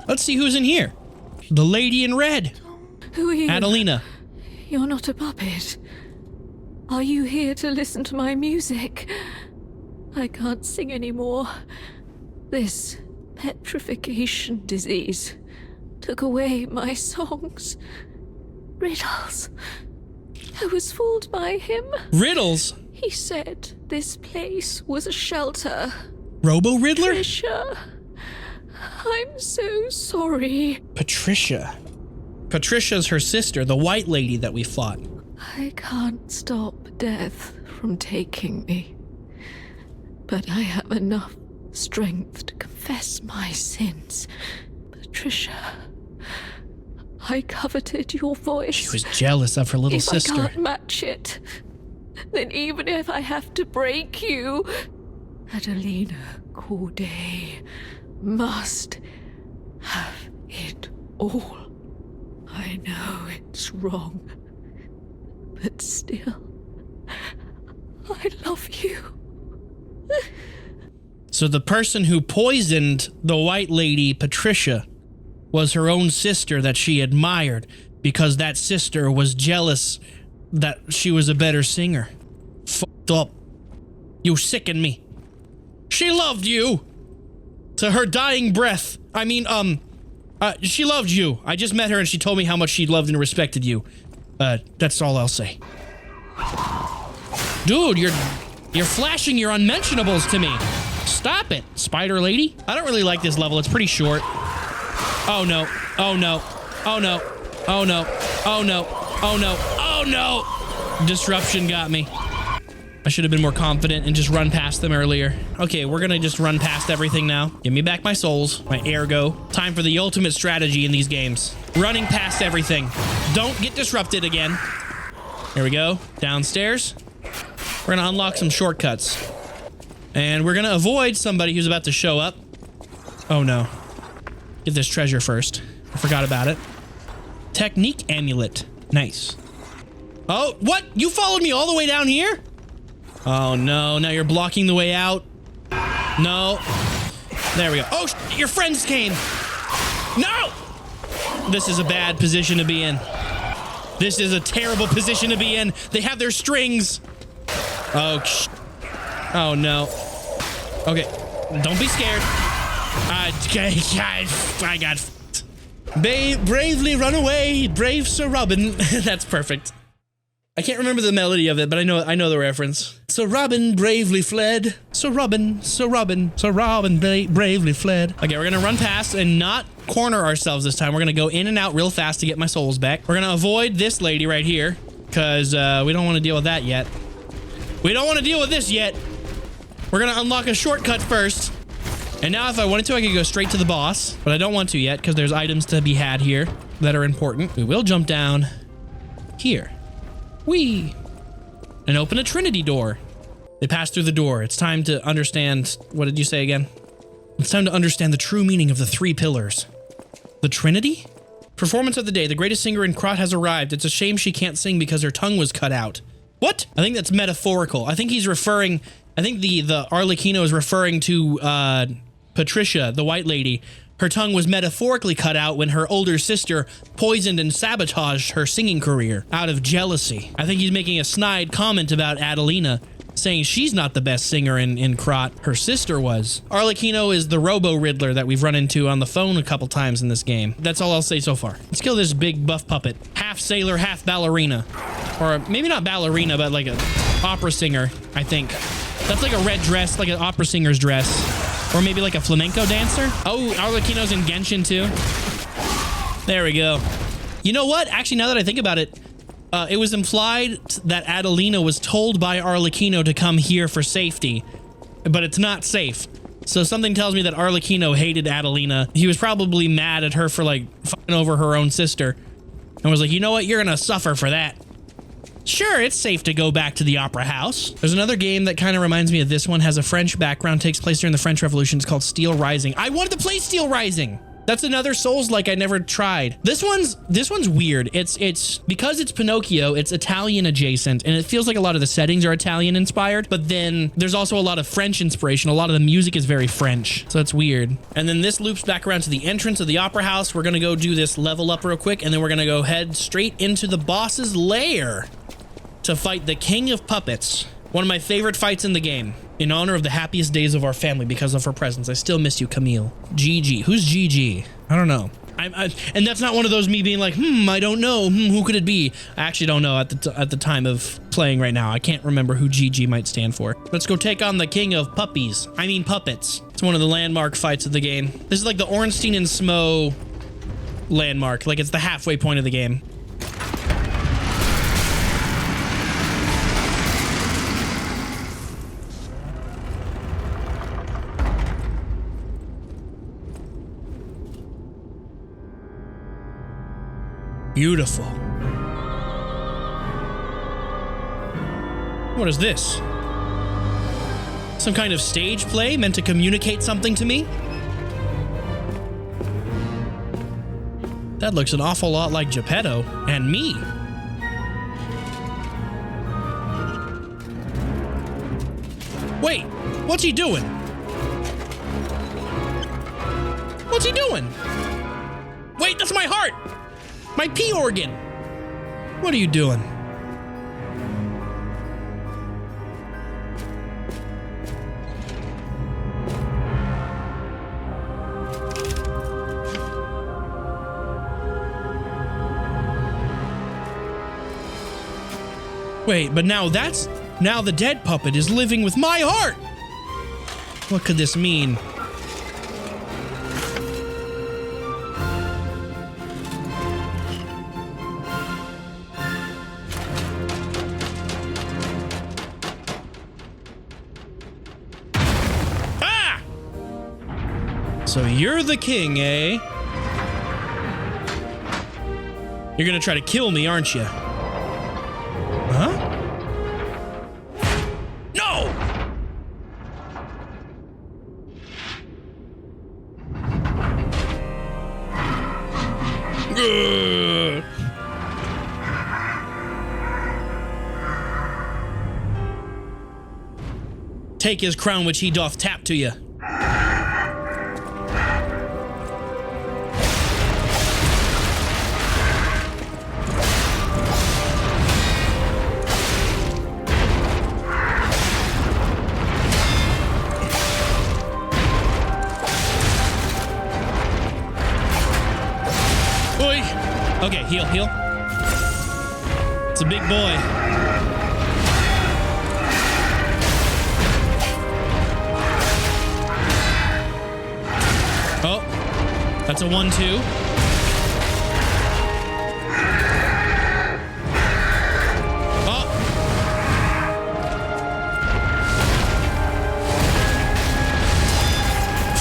Let's see who's in here. The lady in red.
Who are you?
Adelina.
You're not a puppet. Are you here to listen to my music? I can't sing anymore. This petrification disease took away my songs. Riddles. I was fooled by him.
Riddles?
He said this place was a shelter.
Robo Riddler?
Patricia. I'm so sorry.
Patricia. Patricia's her sister, the white lady that we fought.
I can't stop death from taking me. But I have enough strength to confess my sins. Patricia, I coveted your voice.
She was jealous of her little sister.
If I can't match it, then even if I have to break you, Adelina Corday must have it all. I know it's wrong, but still, I love you.
So the person who poisoned the white lady, Patricia, was her own sister that she admired because that sister was jealous that she was a better singer. Fucked up. You sicken me. She loved you to her dying breath. I mean, she loved you. I just met her and she told me how much she loved and respected you. That's all I'll say. Dude, you're flashing your unmentionables to me. Stop it, spider lady. I don't really like this level. It's pretty short. Oh no. Oh no. Oh no. Oh no. Oh no. Oh no. Oh no. Disruption got me. I should have been more confident and just run past them earlier. Okay, we're gonna just run past everything now. Give me back my souls, my ergo. Time for the ultimate strategy in these games. Running past everything. Don't get disrupted again. Here we go. Downstairs. We're gonna unlock some shortcuts. And we're gonna avoid somebody who's about to show up. Oh no. Get this treasure first. I forgot about it. Technique amulet. Nice. Oh, what? You followed me all the way down here? Oh no, now you're blocking the way out. No. There we go. Oh, your friends came. No! This is a bad position to be in. This is a terrible position to be in. They have their strings. Oh, oh no. Okay, don't be scared. I got bravely run away, brave Sir Robin. That's perfect. I can't remember the melody of it, but I know the reference. Sir Robin bravely fled. Sir Robin bravely fled. Okay, we're gonna run past and not corner ourselves this time. We're gonna go in and out real fast to get my souls back. We're gonna avoid this lady right here because we don't want to deal with that yet. We don't want to deal with this yet. We're gonna unlock a shortcut first. And now if I wanted to, I could go straight to the boss, but I don't want to yet because there's items to be had here that are important. We will jump down here. Whee! And open a Trinity door. They pass through the door. It's time to understand... What did you say again? It's time to understand the true meaning of the 3 pillars. The Trinity? Performance of the day. The greatest singer in Krat has arrived. It's a shame she can't sing because her tongue was cut out. What? I think that's metaphorical. I think he's referring... I think the Arlecchino is referring to Patricia, the white lady. Her tongue was metaphorically cut out when her older sister poisoned and sabotaged her singing career out of jealousy. I think he's making a snide comment about Adelina, saying she's not the best singer in Krat. Her sister was. Arlecchino is the Robo-Riddler that we've run into on the phone a couple times in this game. That's all I'll say so far. Let's kill this big buff puppet. Half sailor, half ballerina. Or maybe not ballerina, but like an opera singer, I think. That's like a red dress, like an opera singer's dress. Or maybe like a flamenco dancer. Oh, Arlecchino's in Genshin too. There we go. You know what? Actually, now that I think about it, it was implied that Adelina was told by Arlecchino to come here for safety, but it's not safe. So something tells me that Arlecchino hated Adelina. He was probably mad at her for like fucking over her own sister and was like, you know what? You're gonna suffer for that. Sure, it's safe to go back to the Opera House. There's another game that kind of reminds me of this one, has a French background, takes place during the French Revolution. It's called Steel Rising. I wanted to play Steel Rising. That's another Souls-like I never tried. This one's weird. It's because it's Pinocchio, it's Italian adjacent, and it feels like a lot of the settings are Italian inspired, but then there's also a lot of French inspiration. A lot of the music is very French, so it's weird. And then this loops back around to the entrance of the Opera House. We're gonna go do this level up real quick, and then we're gonna go head straight into the boss's lair to fight the King of Puppets. One of my favorite fights in the game. In honor of the happiest days of our family because of her presence. I still miss you, Camille. GG. Who's GG? I don't know. And that's not one of those me being like, I don't know. Who could it be? I actually don't know at the time of playing right now. I can't remember who GG might stand for. Let's go take on the King of Puppets. It's one of the landmark fights of the game. This is like the Ornstein and Smough landmark. Like it's the halfway point of the game. Beautiful. What is this? Some kind of stage play meant to communicate something to me? That looks an awful lot like Geppetto and me. Wait, what's he doing? What's he doing? Wait, that's my heart! My pee organ! What are you doing? Wait, but now the dead puppet is living with my heart! What could this mean? Ah! So you're the king, eh? You're gonna try to kill me, aren't you? Huh? No! Take his crown which he doth tap to you. Okay, heal, heal. It's a big boy. Oh, that's a 1-2. Oh.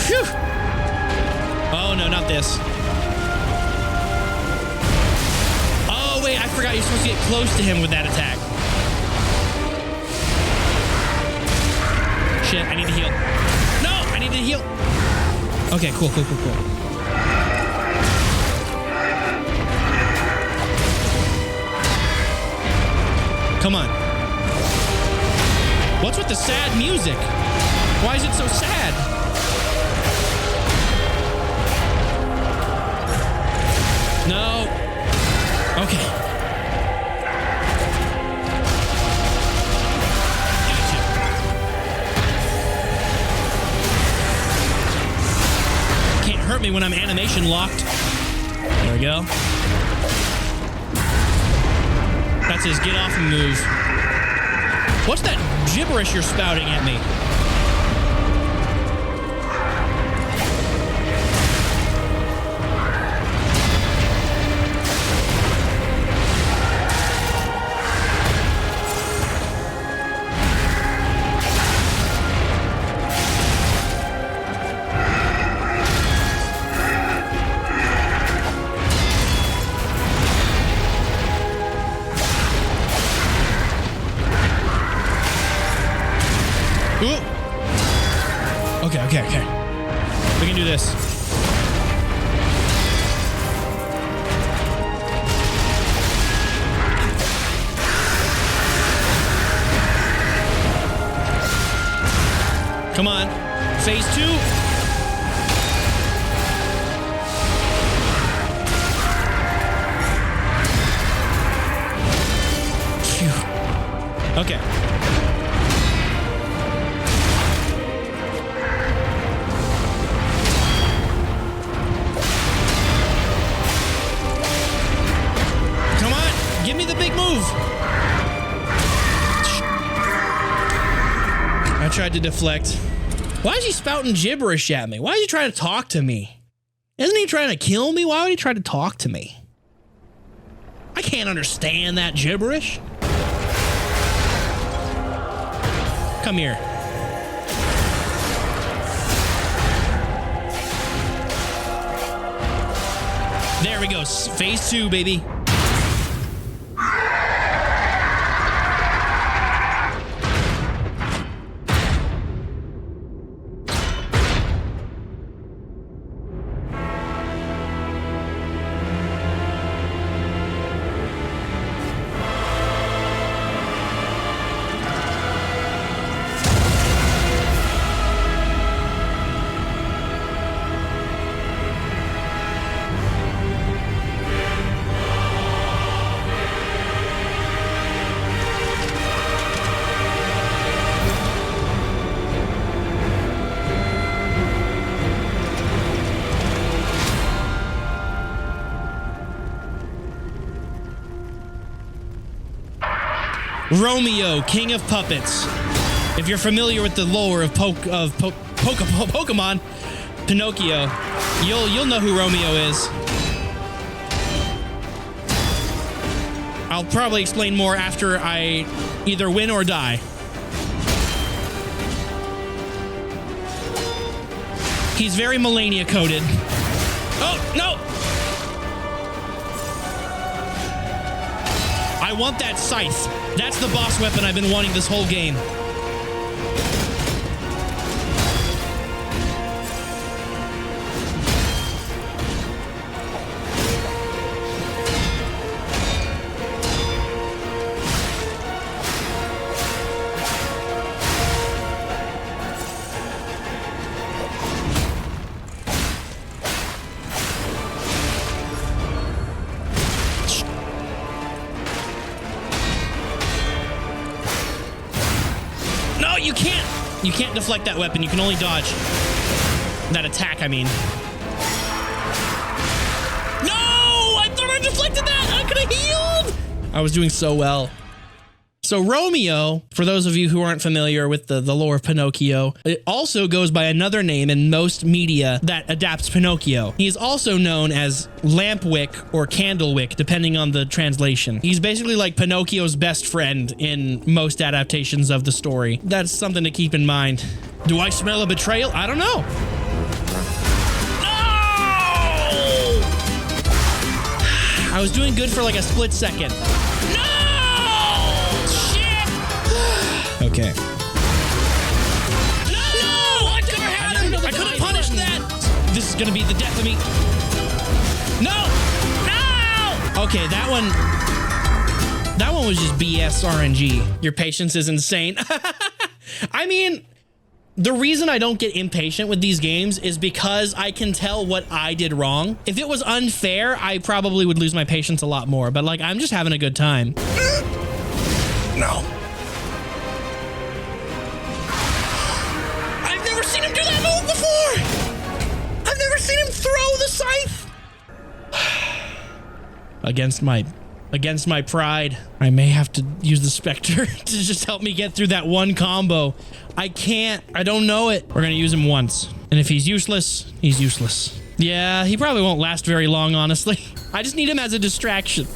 Phew. Oh no, not this. I forgot you're supposed to get close to him with that attack. Shit, I need to heal. No, I need to heal. Okay, cool. Come on. What's with the sad music? Why is it so sad? No. Okay. Gotcha. Can't hurt me when I'm animation locked. There we go. That's his get off move. What's that gibberish you're spouting at me? Okay. We can do this. Come on. Phase 2. Phew. Okay. Give me the big move. I tried to deflect. Why is he spouting gibberish at me? Why is he trying to talk to me? Isn't he trying to kill me? Why would he try to talk to me? I can't understand that gibberish. Come here. There we go. Phase 2, baby. Romeo, King of Puppets. If you're familiar with the lore of Pokemon, Pinocchio, you'll know who Romeo is. I'll probably explain more after I either win or die. He's very Melania coded. Oh, no! I want that scythe. That's the boss weapon I've been wanting this whole game. You can't deflect that weapon. You can only dodge. That attack, I mean. No! I thought I deflected that! I could have healed! I was doing so well. So Romeo, for those of you who aren't familiar with the lore of Pinocchio, it also goes by another name in most media that adapts Pinocchio. He is also known as Lampwick or Candlewick, depending on the translation. He's basically like Pinocchio's best friend in most adaptations of the story. That's something to keep in mind. Do I smell a betrayal? I don't know. No! I was doing good for like a split second. Okay. No! I could have had him! I could have punished that! This is gonna be the death of me. No! No! Okay, that one was just BS RNG. Your patience is insane. I mean, the reason I don't get impatient with these games is because I can tell what I did wrong. If it was unfair, I probably would lose my patience a lot more, but like, I'm just having a good time. No. Seen him do that move before. I've never seen him throw the scythe. Against my pride, I may have to use the Spectre to just help me get through that one combo. I can't. I don't know it. We're gonna use him once, and if he's useless, he's useless. Yeah, he probably won't last very long, honestly. I just need him as a distraction.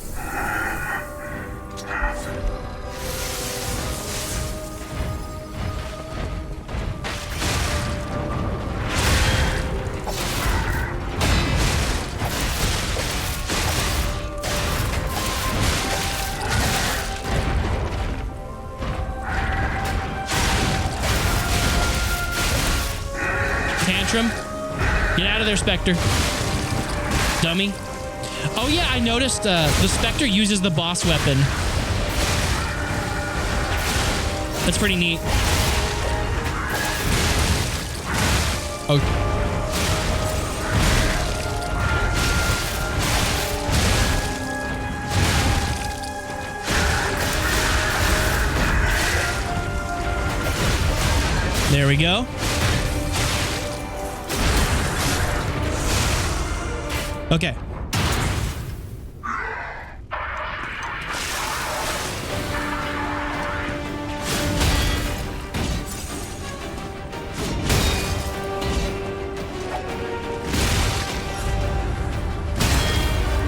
Get out of there, Spectre. Dummy. Oh yeah, I noticed the Spectre uses the boss weapon. That's pretty neat. Oh. There we go. Okay.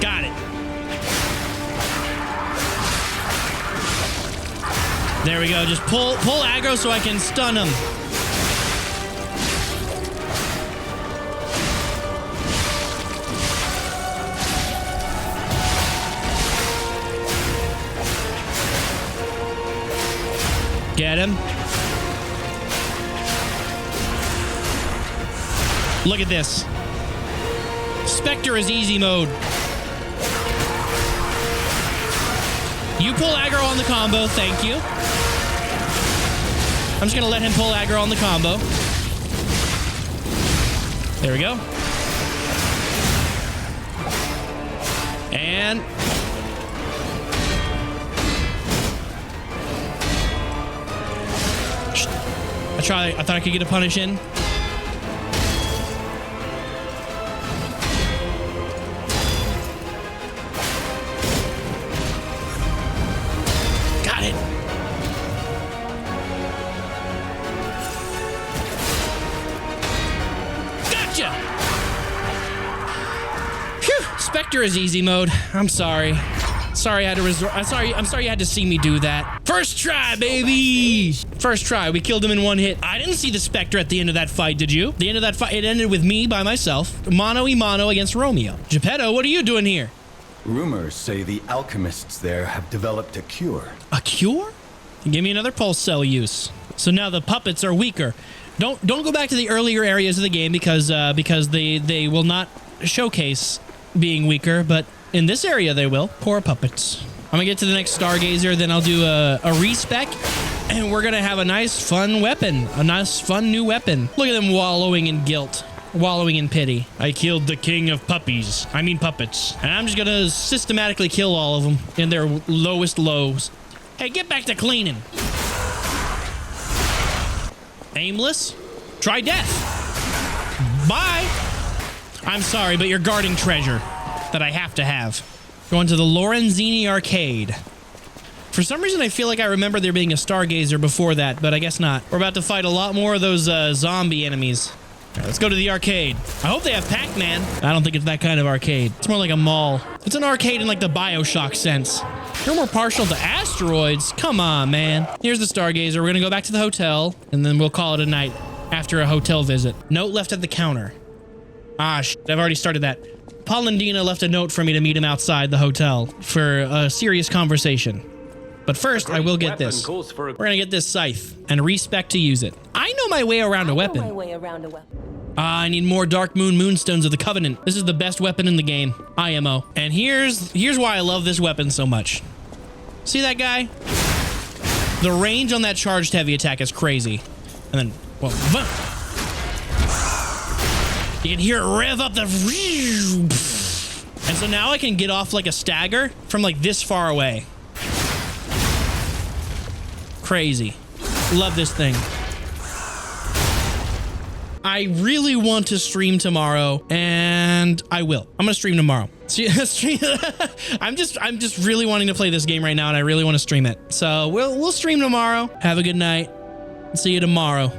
Got it. There we go. Just pull aggro so I can stun him. Get him. Look at this. Spectre is easy mode. You pull aggro on the combo, thank you. I'm just gonna let him pull aggro on the combo. There we go. And I thought I could get a punish in. Got it. Spectre is easy mode. I'm sorry. Sorry I had to resort. I'm sorry you had to see me do that. First try, baby. First try. We killed him in one hit. I didn't see the Spectre at the end of that fight, did you? The end of that fight, it ended with me by myself. Mano-y-mano against Romeo. Geppetto, what are you doing here?
Rumors say the alchemists there have developed a cure.
A cure? Give me another pulse cell use. So now the puppets are weaker. Don't go back to the earlier areas of the game because they will not showcase being weaker, but in this area they will. Poor puppets. I'm gonna get to the next Stargazer, then I'll do a respec, and we're gonna have a nice fun weapon. A nice fun new weapon. Look at them wallowing in guilt. Wallowing in pity. I killed the king of puppets. And I'm just gonna systematically kill all of them in their lowest lows. Hey, get back to cleaning. Aimless? Try death. Bye. I'm sorry, but you're guarding treasure that I have to have. Going to the Lorenzini Arcade. For some reason, I feel like I remember there being a Stargazer before that, but I guess not. We're about to fight a lot more of those zombie enemies. All right, let's go to the arcade. I hope they have Pac-Man. I don't think it's that kind of arcade. It's more like a mall. It's an arcade in like the BioShock sense. You're more partial to asteroids. Come on, man. Here's the Stargazer. We're gonna go back to the hotel, and then we'll call it a night after a hotel visit. Note left at the counter. Ah, I've already started that. Paul and Dina left a note for me to meet him outside the hotel for a serious conversation. But first, I will get this. We're gonna get this scythe and respec to use it. I know my way around a weapon. I need more Dark Moon Moonstones of the Covenant. This is the best weapon in the game. IMO. And here's why I love this weapon so much. See that guy? The range on that charged heavy attack is crazy. And then, well, you can hear it rev up the... And so now I can get off like a stagger from like this far away. Crazy. Love this thing. I really want to stream tomorrow, and I will. I'm gonna stream tomorrow. I'm just really wanting to play this game right now, and I really want to stream it. So we'll stream tomorrow. Have a good night. See you tomorrow.